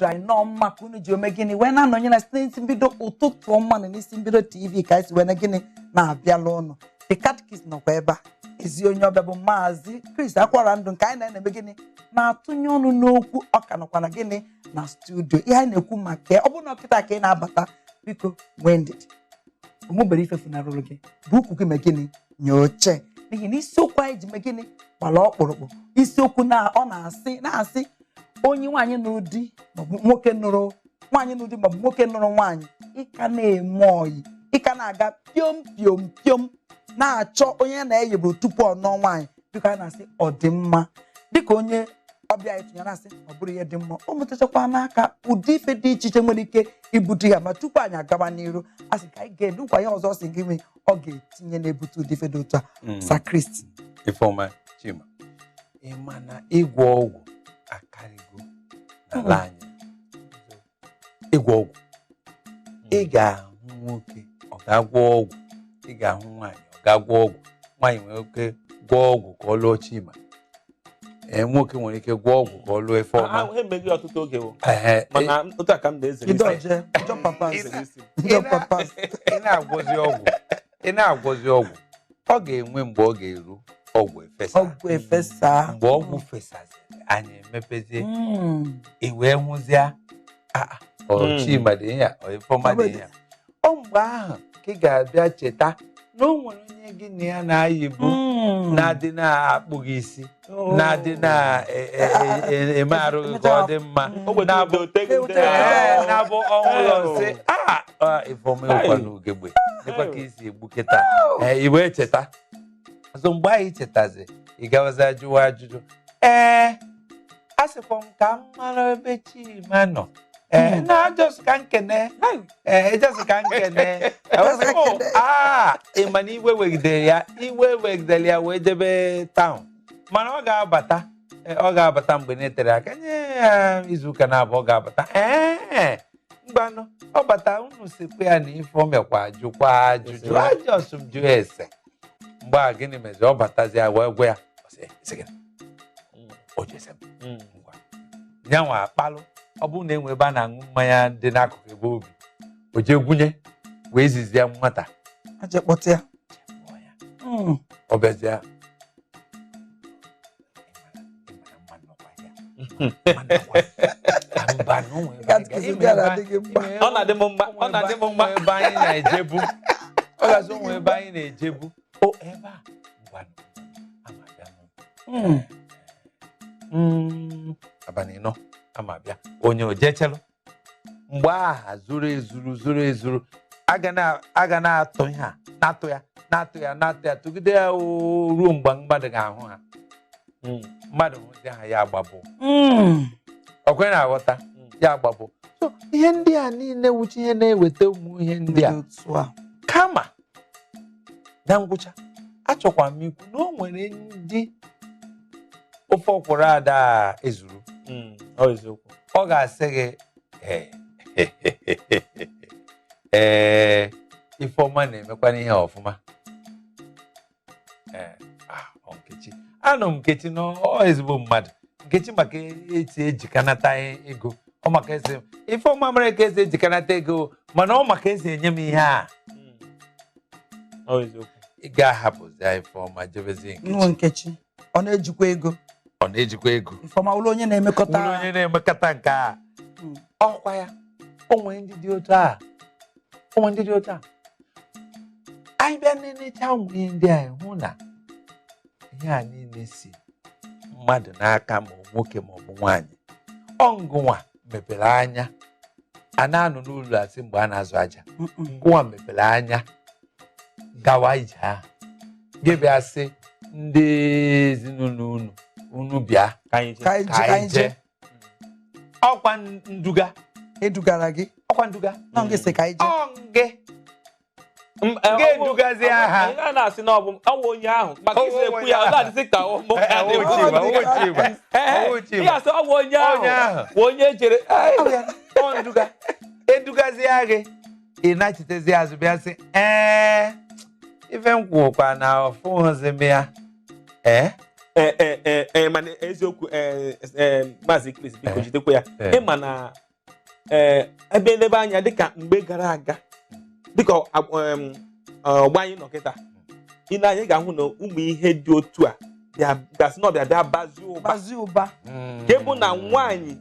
studio anyị nọ mma ka unu ji ome gịnị wee na-anọnye na site n'isi mbido ụtụtụ ọma na n'isi mbido TV ka anyị si wee na gịnị na-abịala ụnụ. The Catechist nọkwa ebe a ezi onye ọbịa bụ Maazị Chris Akwara Ndụ nke anyị na-eme gịnị na-atụnye ọnụ n'okwu ọka nọkwa na gịnị na studio ihe anyị na-ekwu maka ọ bụrụ na ọkịta ka ị na-abata biko nwee ndidi omubere ife funarụrụ gị bụ ukwu gị mee gịnị nyoche n'ihi na isiokwu anyị ji mee gịnị gbara ọkpụrụkpụ isiokwu na ọ na-asị onye nwaanyị nụrụ di maọbụ nwoke nụrụ nwaanyị nụrụ di maọbụ nwoke nụrụ nwaanyị ịka na-eme oyi ịka na-aga piom piom piom na-achọ onye na-eyeburu tupu ọ nụọ nwaanyị biko anyị na-asị ọ dị mma dịka onye ọbịa anyị tụnyere asị ọ bụrụ ihe dị mma o metachakwa n'aka ụdị ife dị iche iche nwere ike ibute ya ma tupu anyị agaba n'iru asị ka anyị ga-edukwa ya ọzọ sị gị nwe ọ ga-etinye na-ebute ụdị ife dị otu a Sakristi Ifeoma Chima ịma na ịgwọ ọgwụ akarịgo n'ala anyị ịgwọ ọgwụ ị ga-ahụ nwoke ọ ga-agwọ ọgwụ ị ga-ahụ nwaanyị ọ ga-agwọ ọgwụ nwaanyị nwere ike gwọọ ọgwụ ka ọ lụọ Chima nwoke nwere ike gwọọ ọgwụ ka ọ lụọ Ifeoma ha emeghị ọtụtụ oge mana otu aka m na-ezere ị na-agwọzi ọgwụ ọ ga-enwe mgbe ọ ga-eru ọgwụ efesa mgbe ọgwụ fesaziri anyị emepezie wee hụzie Chima dị ya Ifeoma dị ya ọ mgbe ahụ ka ị ga-abịa cheta na o nwere onye gị na ya na-ayịbu na-adị na-akpụghị isi na-adị na-eme arụ ka ọ dị mma na-abụ ọnwụlọ nsị Ifeoma ịkwa n'ugegbe dịkwa ka isi egbu kịta i wee cheta ọzọ mgbe anyị chetazi ị gawazi ajụwa ajụjụ asịkwa m ka m mara ebe Chima nọ na-ajọsụ ka nkene ịma na iwe wegidere ya wee jebe taụn mana ọ ga-abata mgbe na-etere aka nye ya izuụka na-abụọ ọ ga-abata mgbanụ ọ bata unu sekwe ya na Ifeoma kwa jụkwa ajụjụ ajọsụ m jụ ese mgbe a gịnị mezi ọ batazi ya wee gwa ya nyanwa akpalụ ọ bụrụ na enwe ebe a na-aṅụ mmanya dị n'akụkụ ebe obi o jee gwunye wee zizie nwata ajekpọta ya ọ bịazie ọ na-adị m mma ebe anyị na-ejebu ọ gazi onwe ebe anyị na-ejebu ebe a abalị nọ ama bịa onye ojechelụ mgbe aha zuru ezuru aga na-atụ ha na-atụ ya tụgide ya ruo mgbe mmadụ ga-ahụ ha mmadụ hụzi ha ya agbabụ ọkwe na-aghọta ya agbabụ so ihe ndị a niile wuchi ihe na-eweta ụmụ ihe ndị a kama na ngwụcha achọkwa m ikwu na o nwere ndị ofe ọkwụrụ ada ezuru ọ ga-asị gị Ifeoma na-emekwana ihe ọfụma Nkechi anụ m Nkechi na ọ ezigbo mmadụ Nkechi maka esi ejikanata ego ọ maka esi Ifeoma mara ka esi ejikanata ego mana ọ maka esi enye m ihe a ị ga-ahapụzi Ifeoma jebezi Nkechi ọ na-ejikwa ego Ifeoma ụlọ onye na-emekọta nke a ọkwa ya o nwere ndị dị otu a anyị bịa na-enecha ụmụ ihe ndị a hụ na ihe a niile si mmadụ n'aka ma nwoke ma ọ bụ nwaanyị ọngụnwa mepere anya a na-anọ n'ụlọ asị mgbe a na-azụ aja ngụnwa mepere anya gawa ije ahụ gebịa sị ndị ezinụlọ unu bịa ka anyị jee ọkwa nduga edugara gị ọkwa nduga nọ gị sị ka anyị jee ga-edugazi aha a na-asị na ọ bụ onye ahụ maka isi ekwu ya ọ na-adịsị ka ya sị ọ bụ onye ahụ onye jere nduga edugazi gị ị na-echetezi azụ bịa sị ife m kwụkwa na ọfụghịzi m ya mana eziokwu Maazị Chris biko jidekwa ya ịma na ebe n'ebe anya dịka mgbe gara aga dịka ọgba anyị nọ kịta ị na-anya ga-ahụ na ụmụ ihe dị otu a gasị na ọbịa bịa bazie ụba nke bụ na nwaanyị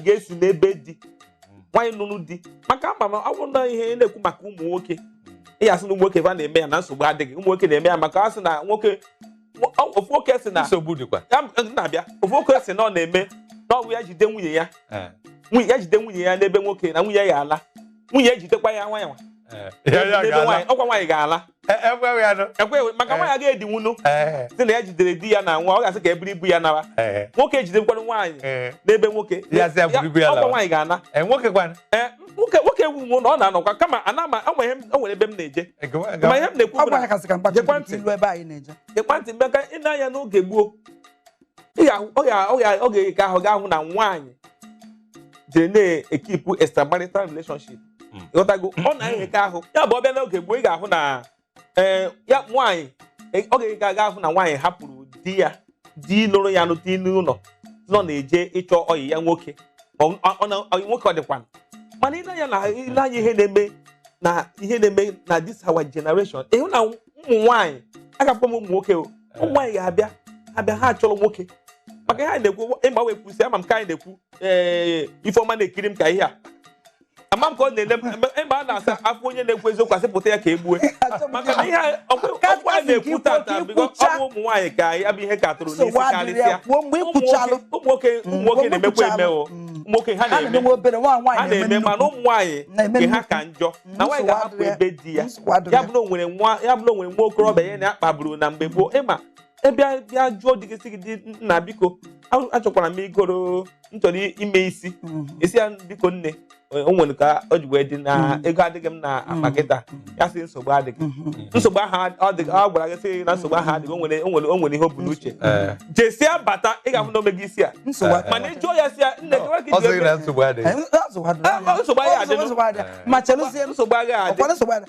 ga-esi n'ebe di nwaanyị nụrụ di maka ama ọ bụrụ na ihe na-ekwu maka ụmụ nwoke ị ya sị na ụmụ nwoke va na-eme ya na nsogbu adịghị ụmụ nwoke na-eme ya maka a sị na nwoke ofu nwoke si na nsogbu dịkwa na-abịa ofu nwoke si na ọ na-eme na ọgwụ ya jide nwunye ya jide nwunye ya n'ebe nwoke na nwunye ya ala nwunye ya jidekwa ya nwa ya nwa ọkwa nwaanyị ga-ala ekwe maka nwaanyị agaghị edi nwunu si na ya jidere di ya na nwa ọ ga-asị ka eburu ibu ya nawa nwoke ejidekwara nwaanyị n'ebe nwoke ọkwa nwaanyị ga-ana nwoke ewu nwo na ọ na-anọkwa kama o nwere ebe m na-eje ma ihe m na-ekwu ekwentị mgbe ka ị na-anya n'oge gboo ọ ga-eke ahụ ga-ahụ na nwaanyị jere na-ekipụ extramarital relationship ịghọtago ọ na-egheke ahụ ya bụ ọbịa n'oge gboo ị ga-ahụ na ya nwaanyị ọ ga-eke ahụ na nwaanyị hapụrụ di lụrụ ya n'ụtụ n'ụlọ nọ na-eje ịchọ ọyị ya nwoke ọyị nwoke ọ dịkwa mana ile anya ihe na-eme na this our generation ịhụ na ụmụ nwaanyị agakpọ m ụmụ nwoke ụmụ nwaanyị ga-abịa ha achọrọ nwoke maka ihe anyị na-ekwu ịgbanwe kwusi ama m ka anyị na-ekwu Ifeọma na-ekiri m ka ihe a ama m ka ọ na-ele ịma a na-asa afọ onye na-ekwu eziokwu asịpụta ya ka e gbue maka na ihe ọkwa a na-ekwu tata ọ bụ ụmụ nwaanyị ka ya bụ ihe ka tụrụ n'isi karịsịa ụmụ nwoke na-emekwa eme ụmụ nwoke ha na-eme mana ụmụ nwaanyị nke ha ka njọ na nwaanyị ga-ahapụ ebe di ya ya bụrụ onwere nwa okorobịa ya na-akpagburu na mgbe gboo ịma bịa jụọ dị gị dị nna biko achọkwara m igoro nchọrọ ime isi ya biko nne o nwere ka o ji wee dị na ego adịghị m na akpa kịta ya sị nsogbu adịghị nsogbu ahụ ọ gwara gị sị na nsogbu ahụ adịghị o nwere ihe o bu n'uche jesia bata ị ga-ahụ na ome gị isi a mana ị jụọ ya si ya nne nsogbu agaghị adị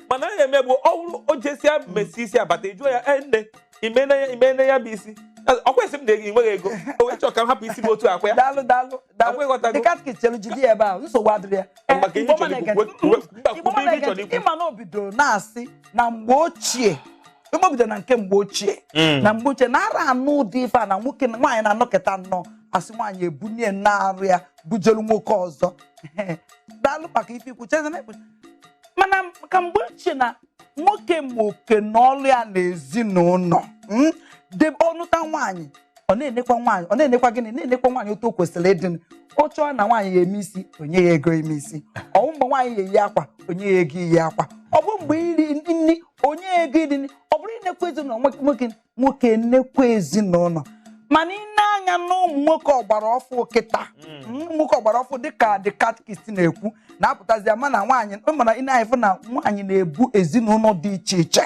mana a na-eme bụ ọ bụrụ o jesia mesi isi a bata ị jụọ ya nne imene ya bụ isi ọ kwesịrị m na ị nweghị ego o wee chọọ ka m hapụ isi m otu akwa ya ịma na obido na-asị na mgbe ochie na nke mgbe ochie na ara anụ ụdị ife a na nwoke na nwaanyị na-anọkịta nnọọ asị nwaanyị ebunye na-arụ ya bujelu nwoke ọzọ daalụ maka ife ikwu mana ka mgbe ochie na nwoke ma oke n'ọlụ ya na ezinụlọ debe ọnụta nwaanyị ọ na-enekwa gịnị na-enekwa nwaanyị otu o kwesịrị ịdị ọ chọọ na nwaanyị ya eme isi onye ya ego eme isi ọ bụ mgbe nwaanyị ya eyi akwa onye ya ego iyi akwa ọ bụ mgbe iri nri onye ya ego iri nri ọ bụrụ inekwa ezinụlọ nwoke nnekwa ezinụlọ mana ị na-anya na ụmụ nwoke ọgbara ọfụ kịta nwoke ọgbara ọfụ dịka the catechist na-ekwu na-apụtazi ama na nwaanyị mana ị na-ahịfụ na nwaanyị na-ebu ezinụlọ dị iche iche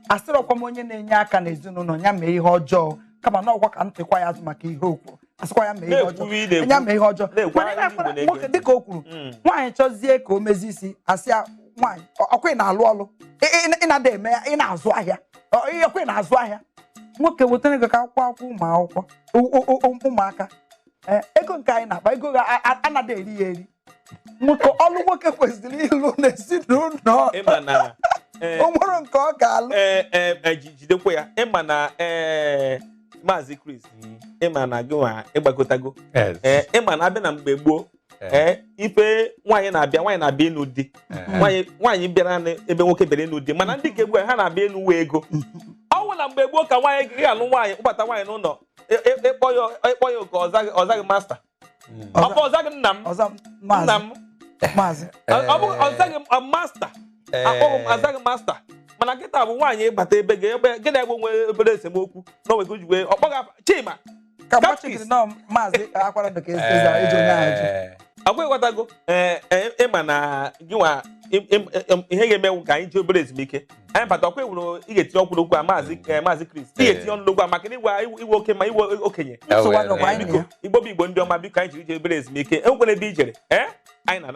asịrọkwa m onye na-enye aka na ezinụlọ ya mee ihe ọjọọ kama na ọgwa ka ntịkwa ya azụ maka ihe okwu asịkwa ya mee ihe ọjọọ ya mee ihe ọjọọ mana nwoke dịka o kwuru nwaanyị chọzie ka o mezi isi asịa nwaanyị ọkwa ị na-alụ ọlụ ị na-ada eme ya ị na-azụ ahịa ọkwa ị na-azụ ahịa nwoke wetara ego ka akwụkwọ ụmụaka ego nke anyị na-akpa ego anaghị eri ya eri nwoke ọlụ nwoke kwesịrị ịlụ n'ezinụlọ o nwere nke ọ ga-alụ jidekwa ya ịma na Maazị Chris ịma na gị nwa ịgbagotago ịma na abịa na mgbe gboo ife nwaanyị na-abịa ịnụ di nwaanyị bịara ebe nwoke bịara ịnụ di mana ndị nke gboo ha na-abịa ịnụ nwa ego ọ bụ na mgbe gboo ka nwaanyị ga-alụ nwaanyị kpọbata nwaanyị n'ụlọ ịkpọ ya ka ọ zaghị masta ọ zaghị nna m ọ zaghị masta akpọghị m azaghị masta mana nkịta bụ nwaanyị ịbata ebe gị na-egbe nwere obere esemokwu n'onwe gị wee ọkpọga Chima agwa ịghọtago ịma na gị nwa ihe ga-emenwu ka anyị ji obere ezumike anyị bata ọkwa ewuru ị ga-etinye ọkwụ n'okwu a Maazị Chris ị ga-etinye ọnụ n'okwu a maka iwe oke ma iwe okenye Igbo bụ Igbo ndị ọma biko anyị jiri ije obere ezumike enwekwara ebe i jere anyị na